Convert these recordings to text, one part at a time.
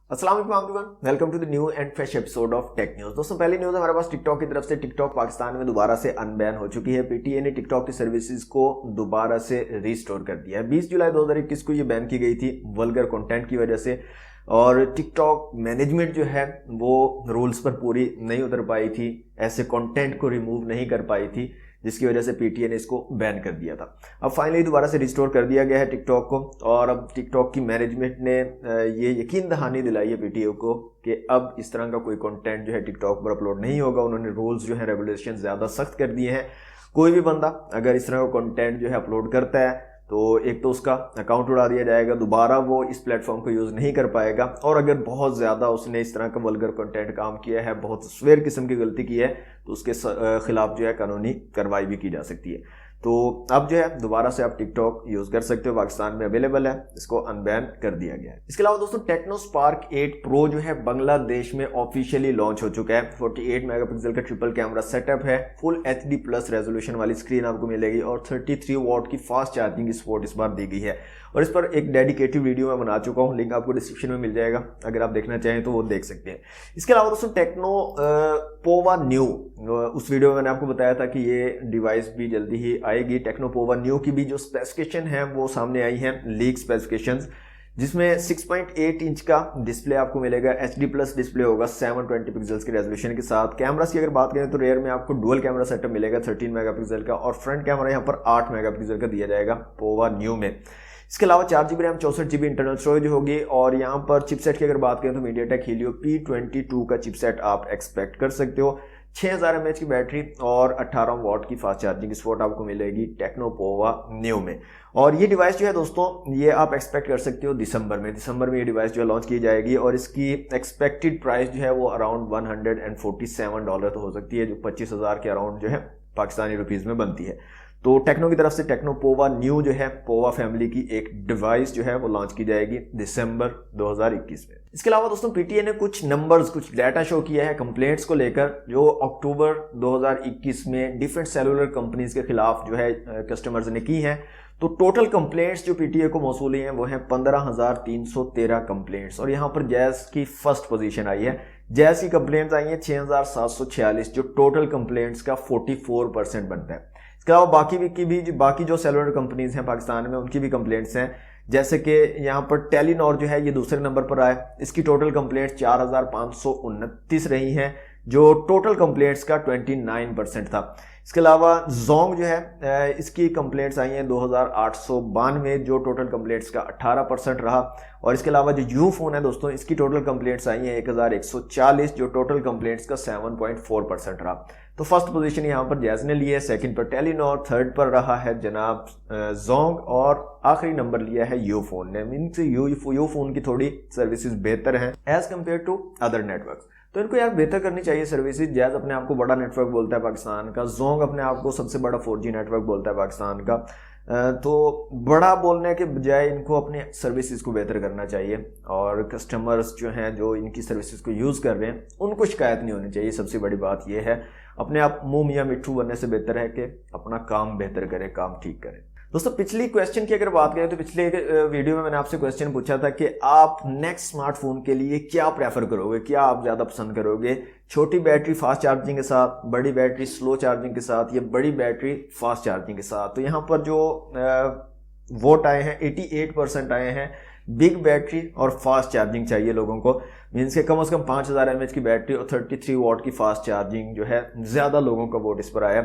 अस्सलाम वालेकुम everyone, welcome to the new and fresh episode of tech news. दोस्तों पहली न्यूज हमारे पास टिकटॉक की तरफ से टिकटॉक पाकिस्तान में दोबारा से अनबैन हो चुकी है। पीटीए ने टिकटॉक की सर्विसेज को दोबारा से रिस्टोर कर दिया है। 20 जुलाई 2021 को ये बैन की गई थी वल्गर कंटेंट की वजह से, और टिकटॉक मैनेजमेंट जो है वो रूल्स पर पूरी नहीं उतर पाई थी, ऐसे कंटेंट को रिमूव नहीं कर पाई थी, जिसकी वजह से पीटीए ने इसको बैन कर दिया था। अब फाइनली दोबारा से रिस्टोर कर दिया गया है टिकटॉक को, और अब टिकटॉक की मैनेजमेंट ने ये यकीन दहानी दिलाई है पीटीए को कि अब इस तरह का कोई कंटेंट जो है टिकटॉक पर अपलोड नहीं होगा। उन्होंने रूल्स जो है रेगुलेशन ज़्यादा सख्त कर दिए हैं। कोई भी बंदा अगर इस तरह का कंटेंट जो है अपलोड करता है तो एक तो उसका अकाउंट उड़ा दिया जाएगा, दोबारा वो इस प्लेटफॉर्म को यूज़ नहीं कर पाएगा, और अगर बहुत ज़्यादा उसने इस तरह का वल्गर कंटेंट काम किया है, बहुत स्वेर किस्म की गलती की है, तो उसके खिलाफ जो है कानूनी कार्रवाई भी की जा सकती है। तो अब जो है दोबारा से आप टिकटॉक यूज़ कर सकते हो, पाकिस्तान में अवेलेबल है, इसको अनबैन कर दिया गया है। इसके अलावा दोस्तों टेक्नो स्पार्क 8 प्रो जो है बांग्लादेश में ऑफिशियली लॉन्च हो चुका है। 48 मेगापिक्सल का ट्रिपल कैमरा सेटअप है, फुल HD प्लस रेजोल्यूशन वाली स्क्रीन आपको मिलेगी, और 33 वॉट की फास्ट चार्जिंग की सपोर्ट इस बार दी गई है। और इस पर एक डेडिकेटेड वीडियो मैं बना चुका हूँ, लिंक आपको डिस्क्रिप्शन में मिल जाएगा, अगर आप देखना चाहें तो वो देख सकते हैं। इसके अलावा दोस्तों टेक्नो पोवा न्यू, उस वीडियो में मैंने आपको बताया था कि ये डिवाइस भी जल्दी ही आएगी। टेक्नो पोवा न्यू की भी जो स्पेसिफिकेशन है वो सामने आई है, लीक स्पेसिफिकेशंस, जिसमें 6.8 इंच का डिस्प्ले आपको मिलेगा, HD प्लस डिस्प्ले होगा 720 पिक्सल्स की रेजोल्यूशन के साथ। कैमरास की अगर बात करें तो रेयर में आपको डुअल कैमरा सेटअप मिलेगा 13 मेगापिक्सल का, और फ्रंट कैमरा यहाँ पर 8 मेगापिक्सल का दिया जाएगा पोवा न्यू में। इसके अलावा 4GB RAM 64GB internal storage होगी, और यहाँ पर चिपसेट की अगर बात करें तो मीडियाटेक हीलियो P22 का चिपसेट आप एक्सपेक्ट कर सकते हो। 6000 mAh की बैटरी और 18 वॉट की फास्ट चार्जिंग की सपोर्ट आपको मिलेगी टेक्नो पोवा न्यू में। और ये डिवाइस जो है दोस्तों, ये आप एक्सपेक्ट कर सकते हो दिसंबर में ये डिवाइस जो है लॉन्च की जाएगी, और इसकी एक्सपेक्टेड प्राइस जो है वो अराउंड $147 तो हो सकती है, जो 25,000 के अराउंड जो है पाकिस्तानी रुपीज़ में बनती है। तो टेक्नो की तरफ से टेक्नो पोवा न्यू जो है, पोवा फैमिली की एक डिवाइस जो है वो लॉन्च की जाएगी दिसंबर 2021 में। इसके अलावा दोस्तों पीटीए ने कुछ नंबर्स, कुछ डाटा शो किया है कंप्लेंट्स को लेकर, जो अक्टूबर 2021 में डिफरेंट सेलुलर कंपनीज के खिलाफ जो है कस्टमर्स ने की हैं। तो टोटल कंप्लेंट्स जो पीटीए को मौसूली हैं वो हैं 15,313 कंप्लेंट्स, और यहाँ पर जैस की फर्स्ट पोजीशन आई है। जैस की कंप्लेंट्स आई हैं 6,746, जो टोटल कंप्लेंट्स का 44% बनता है। इसके अलावा बाकी जो सेलुलर कंपनीज हैं पाकिस्तान में, उनकी भी कंप्लेंट्स हैं, जैसे कि यहाँ पर टेलीनॉर जो है ये दूसरे नंबर पर आए, इसकी टोटल कंप्लेंट्स 4,529 रही हैं, जो टोटल कंप्लेंट्स का 29% था। इसके अलावा जोंग जो है इसकी कंप्लेंट्स आई हैं 2,892, जो टोटल कंप्लेंट्स का 18% रहा। और इसके अलावा जो यू फोन है दोस्तों, इसकी टोटल कंप्लेंट्स आई हैं 1,140, जो टोटल कंप्लेंट्स का 7.4% रहा। तो फर्स्ट पोजीशन यहाँ पर जैज ने ली है, सेकंड पर टेलीनॉर, थर्ड पर रहा है जनाब जोंग, और आखिरी नंबर लिया है यू फोन ने। मीन्स यू फोन की थोड़ी सर्विसेज बेहतर हैं as compare to other network, तो इनको यार बेहतर करनी चाहिए सर्विसेज। जैज अपने आप को बड़ा नेटवर्क बोलता है पाकिस्तान का, जोंग अपने आप को सबसे बड़ा 4G नेटवर्क बोलता है पाकिस्तान का, तो बड़ा बोलने के बजाय इनको अपने सर्विसेज को बेहतर करना चाहिए, और कस्टमर्स जो हैं जो इनकी सर्विसेज को यूज़ कर रहे हैं उनको शिकायत नहीं होनी चाहिए। सबसे बड़ी बात यह है, अपने आप मुंह मियाँ मिट्ठू बनने से बेहतर है कि अपना काम बेहतर करें, काम ठीक करें। दोस्तों पिछली क्वेश्चन की अगर बात करें तो पिछले वीडियो में मैंने आपसे क्वेश्चन पूछा था कि आप नेक्स्ट स्मार्टफोन के लिए क्या प्रेफर करोगे, क्या आप ज़्यादा पसंद करोगे, छोटी बैटरी फास्ट चार्जिंग के साथ, बड़ी बैटरी स्लो चार्जिंग के साथ, या बड़ी बैटरी फास्ट चार्जिंग के साथ। तो यहाँ पर जो वोट आए हैं 88% आए हैं बिग बैटरी और फास्ट चार्जिंग चाहिए लोगों को, मीन्स के कम से कम 5,000 mAh की बैटरी और 33 वॉट की फास्ट चार्जिंग जो है, ज़्यादा लोगों का वोट इस पर आया।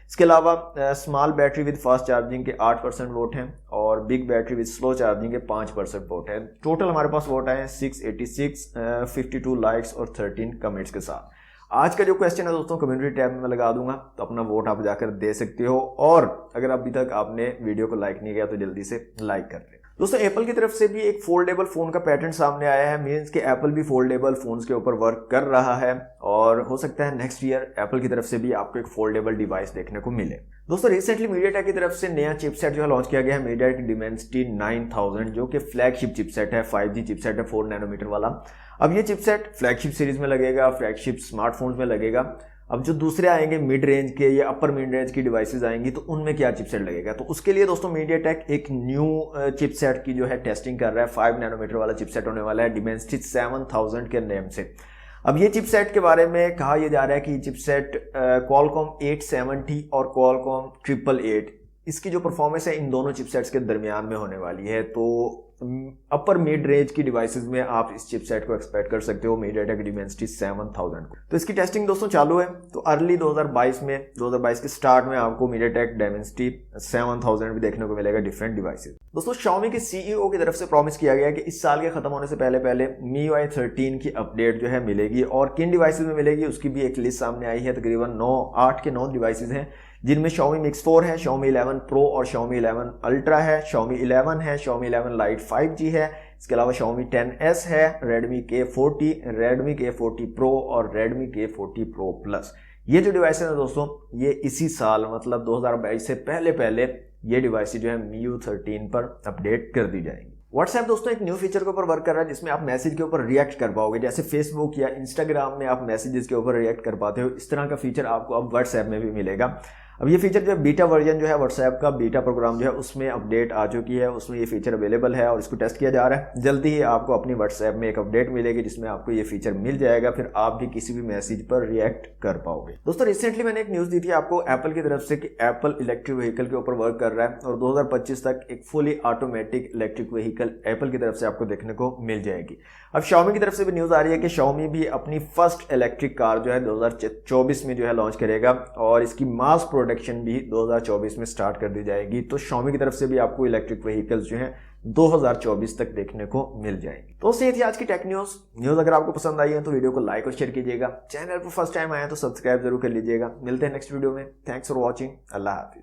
इसके अलावा small battery with fast charging के 8% वोट हैं, और big battery with slow charging के 5% वोट हैं। टोटल हमारे पास वोट आए हैं 686, 52 लाइक्स और 13 कमेंट्स के साथ। आज का जो क्वेश्चन है दोस्तों कम्युनिटी टैब में मैं लगा दूंगा, तो अपना वोट आप जाकर दे सकते हो, और अगर अभी तक आपने वीडियो को लाइक नहीं किया तो जल्दी से लाइक कर लें। दोस्तों एप्पल की तरफ से भी एक फोल्डेबल फोन का पैटर्न सामने आया है, मीन्स कि एप्पल भी फोल्डेबल फोन्स के ऊपर वर्क कर रहा है, और हो सकता है नेक्स्ट ईयर एप्पल की तरफ से भी आपको एक फोल्डेबल डिवाइस देखने को मिले। दोस्तों रिसेंटली मीडियाटेक की तरफ से नया चिपसेट जो है लॉन्च किया गया है, मीडियाटेक डिमेंसिटी 9000, जो कि फ्लैगशिप चिपसेट है, 5G चिपसेट है 4 नैनोमीटर वाला। अब ये चिपसेट फ्लैगशिप सीरीज में लगेगा, फ्लैगशिप स्मार्टफोन्स में लगेगा। अब जो दूसरे आएंगे मिड रेंज के या अपर मिड रेंज की डिवाइसेस आएंगी तो उनमें क्या चिपसेट लगेगा। तो उसके लिए दोस्तों मीडियाटेक एक न्यू चिपसेट की जो है टेस्टिंग कर रहा है। 5 नैनोमीटर वाला चिपसेट होने वाला है डिमेंसिटी 7000 के नेम से। अब ये चिपसेट के बारे में कहा यह जा रहा है कि चिपसेट क्वालकॉम 870 और क्वालकॉम 888 इसकी जो परफॉर्मेंस है इन दोनों चिपसेट्स के दरमियान में होने वाली है। तो अपर मिड रेंज की डिवाइसेस में आप इस चिपसेट को एक्सपेक्ट कर सकते हो मीडियाटेक डिमेंसिटी 7000 को। तो इसकी टेस्टिंग दोस्तों चालू है। तो अर्ली 2022 के स्टार्ट में आपको मीडियाटेक डिमेंसिटी 7000 भी देखने को मिलेगा डिफरेंट डिवाइसेस। दोस्तों Xiaomi के सीईओ की तरफ से प्रॉमिस किया गया है कि इस साल के खत्म होने से पहले MIUI 13 की अपडेट जो है मिलेगी और किन डिवाइसेस में मिलेगी उसकी भी एक लिस्ट सामने आई है। तकरीबन 8 के 9 डिवाइसेस हैं जिनमें Xiaomi Mix 4 है, Xiaomi 11 Pro और Xiaomi 11 Ultra है, Xiaomi 11 है, Xiaomi 11 Lite 5G है, इसके अलावा Xiaomi 10S है, Redmi K40, Redmi K40 Pro और Redmi K40 Pro Plus। ये जो डिवाइसेस हैं दोस्तों ये इसी साल मतलब 2022 से पहले ये डिवाइस जो है MIUI 13 पर अपडेट कर दी जाएंगी। व्हाट्सएप दोस्तों एक न्यू फीचर के ऊपर वर्क कर रहा है जिसमें आप मैसेज के ऊपर रिएक्ट कर पाओगे। जैसे फेसबुक या इंस्टाग्राम में आप मैसेजेस के ऊपर रिएक्ट कर पाते हो, इस तरह का फीचर आपको अब व्हाट्सएप में भी मिलेगा। अब ये फीचर जो है बीटा वर्जन जो है व्हाट्सएप का बीटा प्रोग्राम जो है उसमें अपडेट आ चुकी है, उसमें ये फीचर अवेलेबल है और इसको टेस्ट किया जा रहा है। जल्दी ही आपको अपनी व्हाट्सएप में एक अपडेट मिलेगी जिसमें आपको ये फीचर मिल जाएगा, फिर आप भी किसी भी मैसेज पर रिएक्ट कर पाओगे। दोस्तों रिसेंटली मैंने एक न्यूज़ दी थी आपको एप्पल की तरफ से कि एप्पल इलेक्ट्रिक व्हीकल के ऊपर वर्क कर रहा है और 2025 तक एक fully automatic electric vehicle Apple की तरफ से आपको देखने को मिल जाएगी। अब Xiaomi की तरफ से भी न्यूज़ आ रही है कि Xiaomi भी अपनी फर्स्ट इलेक्ट्रिक कार जो है 2024 में जो है लॉन्च करेगा और इसकी मास प्रोडक्शन भी 2024 में स्टार्ट कर दी जाएगी। तो Xiaomi की तरफ से भी आपको इलेक्ट्रिक व्हीकल्स जो हैं 2024 तक देखने को मिल जाएंगी। तो ये थी आज की टेक न्यूज़। अगर आपको पसंद आई है तो वीडियो को लाइक और शेयर कीजिएगा। चैनल पर फर्स्ट टाइम आए तो सब्सक्राइब जरूर कर लीजिएगा। मिलते हैं नेक्स्ट वीडियो में। Thanks for watching. Allah Hafiz.